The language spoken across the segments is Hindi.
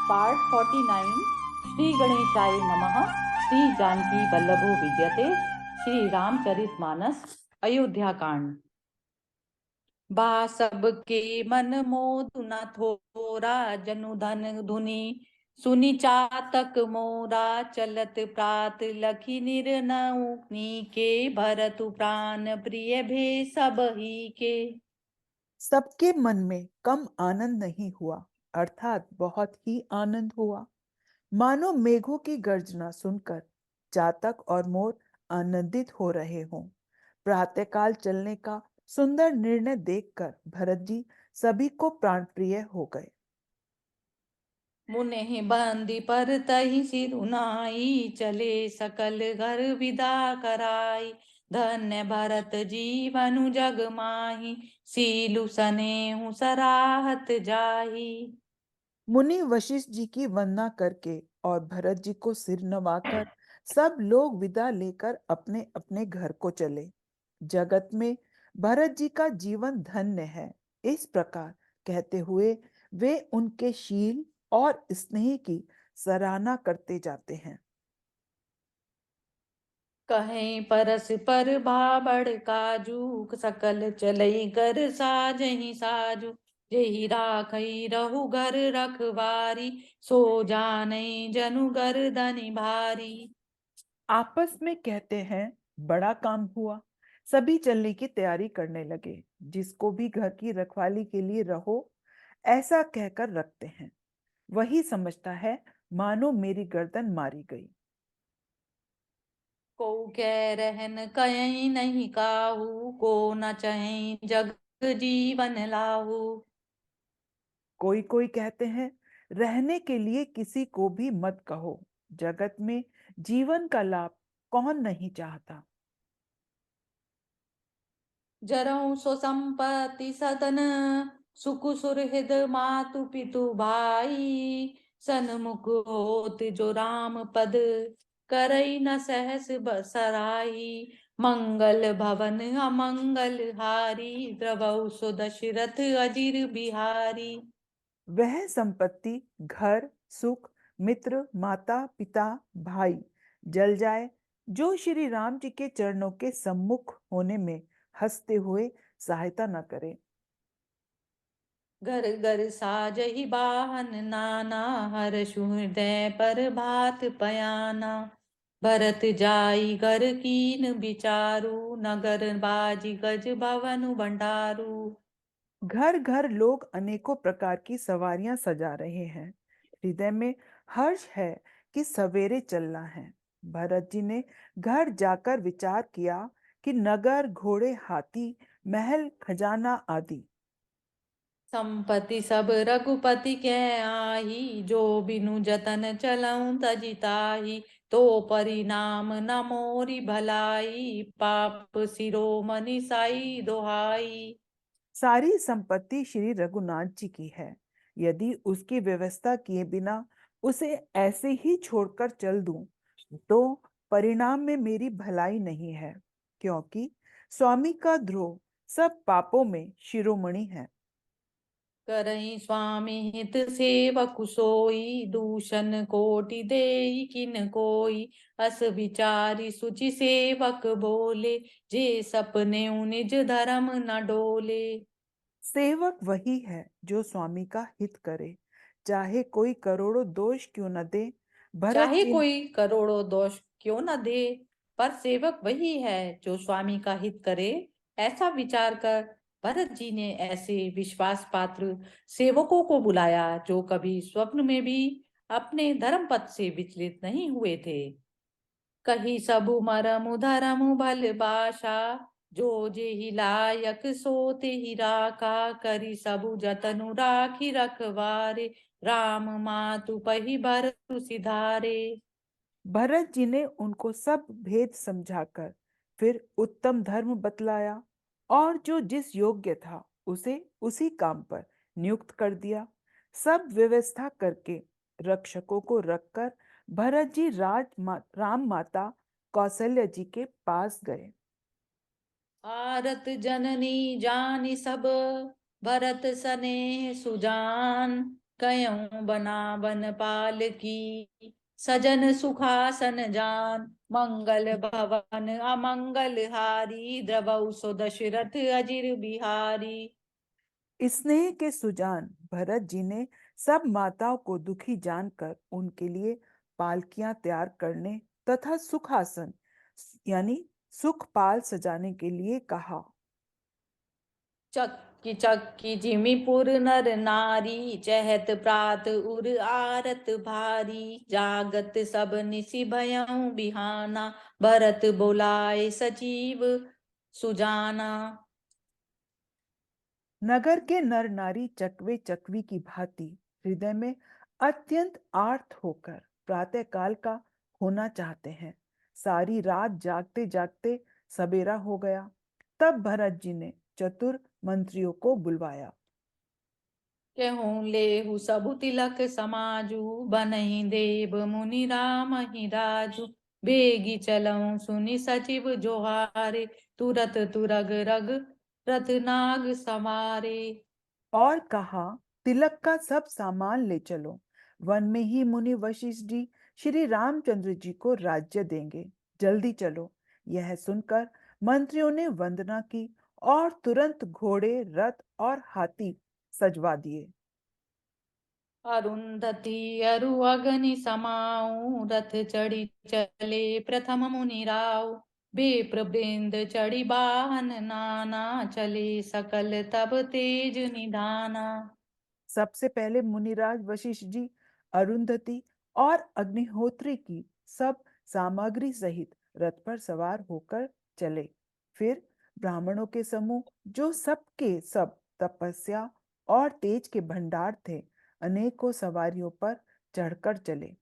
पार्ट 49। श्री गणेशाय नमः। श्री जानकी वल्लभो विद्यते। श्री रामचरितमानस अयोध्या कांड। बा सबके मन मोदु न थोरा, जनु धन धुनि सुनि चातक मोरा। चलत प्रात लखी निर्नऊ के, भरतु प्राण प्रिय भे सब ही के। सबके मन में कम आनंद नहीं हुआ, अर्थात बहुत ही आनंद हुआ। मानो मेघों की गर्जना सुनकर चातक और मोर आनंदित हो रहे हों। प्रातःकाल चलने का सुंदर निर्णय देखकर भरत जी सभी को प्राणप्रिय हो गए। मुने बंदी पर तही सिरुनाई, चले सकल घर विदा कराई। धन्य भरत जीवनु जग माही, सीलु सनेहु सराहत जाही। मुनि वशिष्ठ जी की वंदना करके और भरत जी को सिर नवाकर सब लोग विदा लेकर अपने अपने घर को चले। जगत में भरत जी का जीवन धन्य है, इस प्रकार कहते हुए वे उनके शील और स्नेह की सराहना करते जाते हैं। कहीं परस पर भाबड़ काजू, सकल चलई कर साजहि साजू। जेहि राखई रहु घर रखवारी, सो जानई जनु गर्दनि भारी। आपस में कहते हैं, बड़ा काम हुआ। सभी चलने की तैयारी करने लगे। जिसको भी घर की रखवाली के लिए रहो ऐसा कहकर रखते हैं, वही समझता है मानो मेरी गर्दन मारी गई। को कह रहन कहीं नहीं काहू, को न चहि जग जीवन लाहू। कोई कोई कहते हैं, रहने के लिए किसी को भी मत कहो, जगत में जीवन का लाभ कौन नहीं चाहता। जरऊ सो संपत्ति सदन, सुख सुरहित मातु पितु भाई। सन्मुख होत जो राम पद, करई न सहस बसराई। मंगल भवन अमंगल हारी, द्रवऊ सो दशरथ अजिर बिहारी। वह संपत्ति, घर, सुख, मित्र, माता पिता, भाई जल जाए जो श्री राम जी के चरणों के सम्मुख होने में हंसते हुए सहायता न करे। घर घर साजहि बाहन नाना, हर्षु हृदय पर भात पयाना। भरत जाई घर कीन विचारु, नगर बाजी गज भवनु भंडारू। घर घर लोग अनेकों प्रकार की सवारियां सजा रहे हैं। हृदय में हर्ष है कि सवेरे चलना है। भरत जी ने घर जाकर विचार किया कि नगर, घोड़े, हाथी, महल, खजाना आदि संपत्ति सब रघुपति के आही, जो बिनु जतन चलऊं तजिताही। तो परिणाम न मोरी भलाई, पाप शिरोमणि साई दोहाई। सारी संपत्ति श्री रघुनाथ जी की है। यदि उसकी व्यवस्था किए बिना उसे ऐसे ही छोड़कर चल दूं तो परिणाम में मेरी भलाई नहीं है, क्योंकि स्वामी का द्रोह सब पापों में शिरोमणि है। करई स्वामी हित सेवक सोई, दूषण कोटि देई किन कोई। अस विचारी सुचि सेवक बोले, जे सपने निज धर्म न डोले। सेवक वही है जो स्वामी का हित करे, चाहे कोई करोड़ों दोष क्यों न दे। भरत चाहे जी कोई करोड़ों दोष क्यों न दे, पर सेवक वही है जो स्वामी का हित करे। ऐसा विचार कर भरत जी ने ऐसे विश्वास पात्र सेवकों को बुलाया, जो कभी स्वप्न में भी अपने धर्म पथ से विचलित नहीं हुए थे। कही सबु मरमु धरमु भल बाशा, जो जेहि लायक सोते ही राखा। करी सबु जतनु राखी रखवारे, राम मातु पही भरतु सिधारे। भरत जी ने उनको सब भेद समझाकर फिर उत्तम धर्म बतलाया और जो जिस योग्य था उसे उसी काम पर नियुक्त कर दिया। सब व्यवस्था करके रक्षकों को रखकर भरत जी राम माता कौशल्या जी के पास गए। आरत जननी जानी सब, भरत सने सुजान। कयऊं बना बन पाल की, सजन सुखासन जान, मंगल भवन अमंगल हारी, द्रवौ सो दशरथ अजिर बिहारी। स्नेह के सुजान भरत जी ने सब माताओं को दुखी जानकर उनके लिए पालकियां तैयार करने तथा सुखासन यानी सुखपाल सजाने के लिए कहा। चक्की चक्की जिमीपुर नर नारी, चहत प्रात उर आरत भारी, जागत सब निसि भयउ बिहाना, भरत बोलाए सजीव सुजाना। नगर के नर नारी चकवे चकवी की भांति हृदय में अत्यंत आर्त होकर प्रातःकाल का होना चाहते हैं। सारी रात जागते जागते सबेरा हो गया। तब भरत जी ने चतुर मंत्रियों को बुलवाया। केहूँ लेहु सबु तिलक समाजू, बनहि देव मुनि राम ही राजू, बेगी चलऊं सुनि सचिव जोहारे, तुरत तुरग रग रथ नाग सवारे। और कहा, तिलक का सब सामान ले चलो। वन में ही मुनि वशिष्ठ जी श्री रामचंद्र जी को राज्य देंगे। जल्दी चलो। यह सुनकर मंत्रियों ने वंदना की और तुरंत घोड़े, रथ और हाथी सजवा दिए। अरुंधति अरु अगनि समाऊ, रथ चढ़ी चले प्रथम मुनि राव, बेप्र वृंद चढ़ी वाहन नाना, चले सकल तब तेज निधाना। सबसे पहले मुनिराज वशिष्ठ जी अरुंधति और अग्निहोत्री की सब सामग्री सहित रथ पर सवार होकर चले। फिर ब्राह्मणों के समूह जो सबके सब तपस्या और तेज के भंडार थे, अनेकों सवारियों पर चढ़कर चले।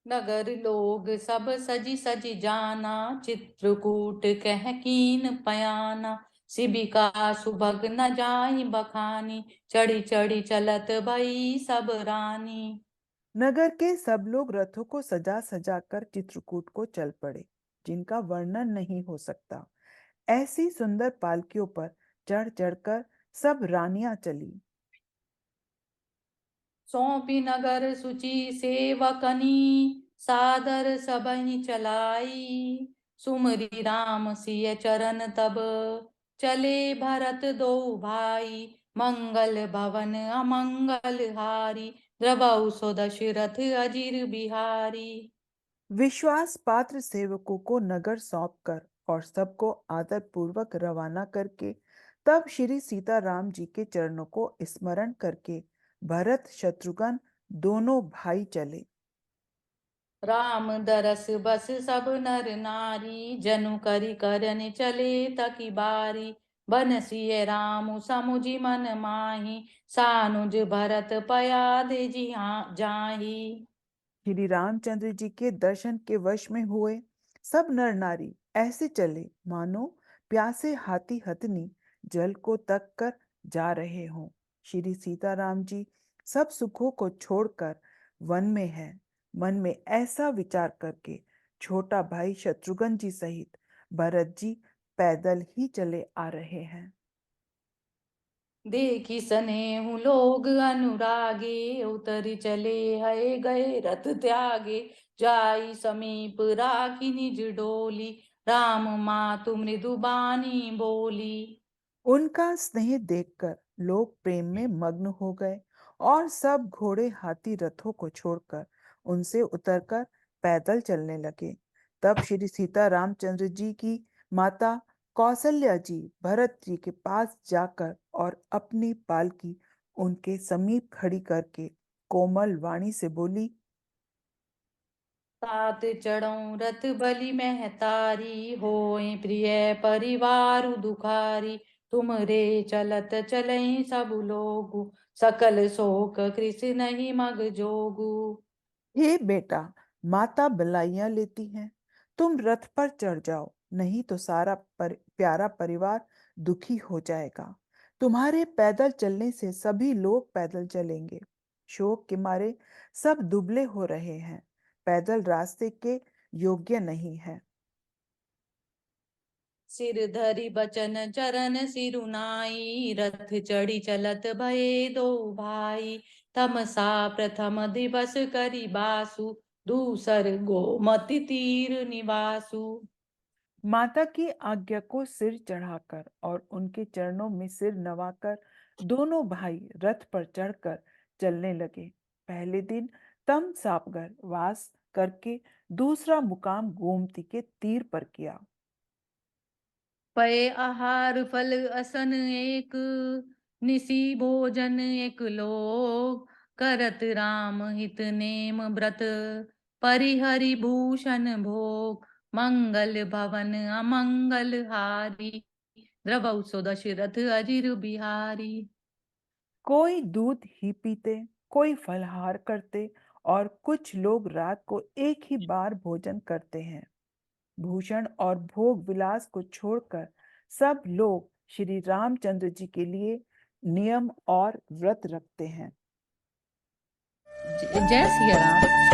नगर लोग सब सजी सजी जाना, चित्रकूट कह कीन पयाना, शिबिका सुभग न जाहि बखानी, चढ़ी चढ़ी चलत भई सब रानी। नगर के सब लोग रथों को सजा सजा कर चित्रकूट को चल पड़े, जिनका वर्णन नहीं हो सकता। ऐसी सुंदर पालकियों पर चढ़ चढ़कर सब रानियां चली। सौंपी नगर सुचि सेवकनी, सादर सबहि चलाई, सुमरि राम सिय चरण तब, चले भरत दो भाई, मंगल भवन अमंगल हारी, द्रवहु सो दशरथ अजिर बिहारी। विश्वास पात्र सेवकों को नगर सौंपकर और सबको आदर पूर्वक रवाना करके तब श्री सीताराम जी के चरणों को स्मरण करके भरत शत्रुघ्न दोनों भाई चले। राम दरस बस सब नर नारी, जनु करि करन चले तकी बारी, बनसिय राम समुझि मन माही, सानुज भरत पयादे जाही। श्री रामचंद्र जी के दर्शन के वश में हुए सब नर नारी ऐसे चले मानो प्यासे हाथी हथनी जल को तक कर जा रहे हों। श्री सीताराम जी सब सुखों को छोड़कर वन में है। मन में ऐसा विचार करके छोटा भाई शत्रुघ्न जी सहित भरत जी पैदल ही चले आ रहे हैं। देखी सनेहु लोग अनुरागे, उतरि चले है गए रथ त्यागे, जाई समीप राखी निज डोली, राम मातु मृदु बानी बोली। उनका स्नेह देखकर लोग प्रेम में मग्न हो गए और सब घोड़े हाथी रथों को छोड़कर उनसे उतरकर पैदल चलने लगे। तब श्री सीता रामचंद्र जी की माता कौशल्या जी भरत जी के पास जाकर और अपनी पालकी उनके समीप खड़ी करके कोमल वाणी से बोली। तात चढ़ऊं रथ बलि महतारी, होय प्रिय परिवारु दुखारी, तुम रे चलत चलई सब लोगु, सकल शोक कृषि नहीं मग जोगु। हे बेटा, माता बलाइयां लेती हैं, तुम रथ पर चढ़ जाओ, नहीं तो सारा प्यारा परिवार दुखी हो जाएगा। तुम्हारे पैदल चलने से सभी लोग पैदल चलेंगे। शोक के मारे सब दुबले हो रहे हैं, पैदल रास्ते के योग्य नहीं है। सिर धरि बचन चरण सिरुनाई, रथ चढ़ी चलत भये दो भाई। तमसा प्रथम दिवस करी बासु, दूसर गोमति तीर निवासु। माता की आज्ञा को सिर चढ़ाकर और उनके चरणों में सिर नवाकर दोनों भाई रथ पर चढ़कर चलने लगे। पहले दिन तम सापगर वास करके दूसरा मुकाम गोमती के तीर पर किया। पय आहार फल असन एक, निसी भोजन एक लोग। करत राम हित नेम व्रत, परिहरि भूषण भोग। मंगल भवन अमंगल हारी, द्रवौ सो दशरथ अजिर बिहारी। कोई दूध ही पीते, कोई फलहार करते और कुछ लोग रात को एक ही बार भोजन करते हैं। भूषण और भोग विलास को छोड़कर सब लोग श्री रामचंद्र जी के लिए नियम और व्रत रखते हैं। जय सिया राम।